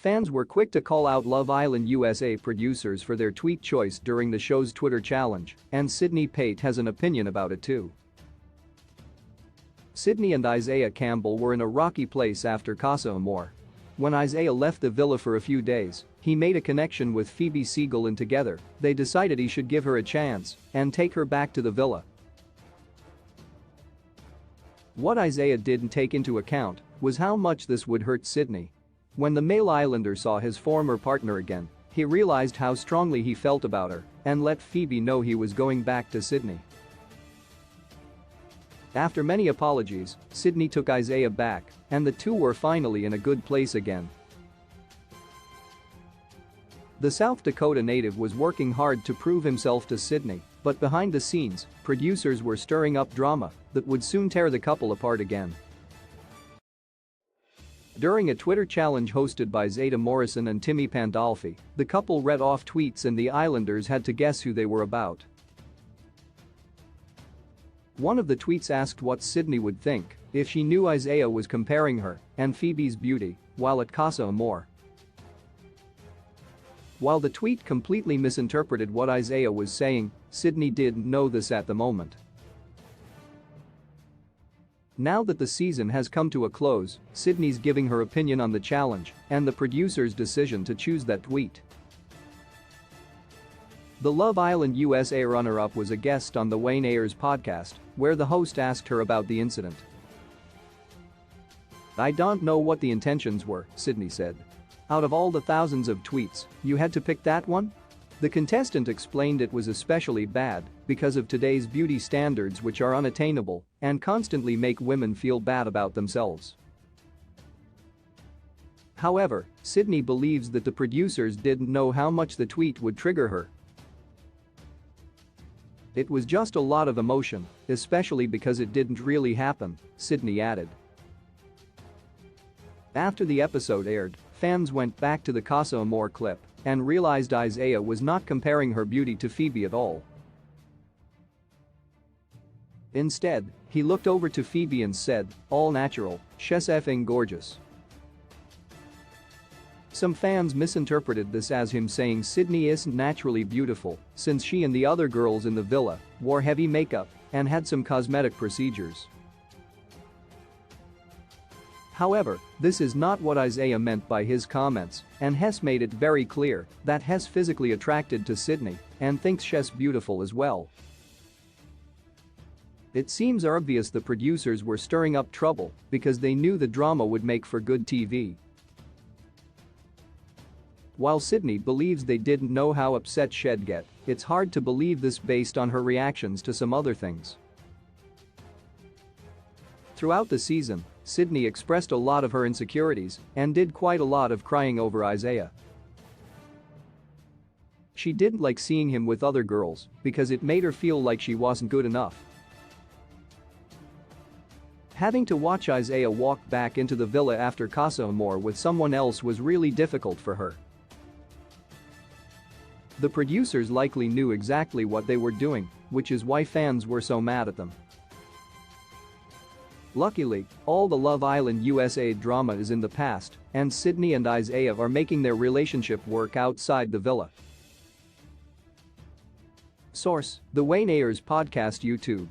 Fans were quick to call out Love Island USA producers for their tweet choice during the show's Twitter challenge, and Sydney Pate has an opinion about it too. Sydney and Isaiah Campbell were in a rocky place after Casa Amor. When Isaiah left the villa for a few days, he made a connection with Phoebe Siegel and together, they decided he should give her a chance and take her back to the villa. What Isaiah didn't take into account was how much this would hurt Sydney. When the male islander saw his former partner again, he realized how strongly he felt about her and let Phoebe know he was going back to Sydney. After many apologies, Sydney took Isaiah back, and the two were finally in a good place again. The South Dakota native was working hard to prove himself to Sydney, but behind the scenes, producers were stirring up drama that would soon tear the couple apart again. During a Twitter challenge hosted by Zeta Morrison and Timmy Pandolfi, the couple read off tweets and the Islanders had to guess who they were about. One of the tweets asked what Sydney would think if she knew Isaiah was comparing her and Phoebe's beauty while at Casa Amor. While the tweet completely misinterpreted what Isaiah was saying, Sydney didn't know this at the moment. Now that the season has come to a close, Sydney's giving her opinion on the challenge and the producer's decision to choose that tweet. The Love Island USA runner-up was a guest on the Wayne Ayers podcast, where the host asked her about the incident. "I don't know what the intentions were," Sydney said. "Out of all the thousands of tweets, you had to pick that one?" The contestant explained it was especially bad because of today's beauty standards, which are unattainable and constantly make women feel bad about themselves. However, Sydney believes that the producers didn't know how much the tweet would trigger her. "It was just a lot of emotion, especially because it didn't really happen," Sydney added. After the episode aired, fans went back to the Casa Amor clip and realized Isaiah was not comparing her beauty to Phoebe at all. Instead, he looked over to Phoebe and said, "All natural, she's effing gorgeous." Some fans misinterpreted this as him saying Sydney isn't naturally beautiful since she and the other girls in the villa wore heavy makeup and had some cosmetic procedures. However, this is not what Isaiah meant by his comments, and Hess made it very clear that Hess physically attracted to Sydney and thinks she's beautiful as well. It seems obvious the producers were stirring up trouble because they knew the drama would make for good TV. While Sydney believes they didn't know how upset she'd get, it's hard to believe this based on her reactions to some other things. Throughout the season, Sydney expressed a lot of her insecurities and did quite a lot of crying over Isaiah. She didn't like seeing him with other girls because it made her feel like she wasn't good enough. Having to watch Isaiah walk back into the villa after Casa Amor with someone else was really difficult for her. The producers likely knew exactly what they were doing, which is why fans were so mad at them. Luckily, all the Love Island USA drama is in the past, and Sydney and Isaiah are making their relationship work outside the villa. Source: The Wayne Ayers Podcast YouTube.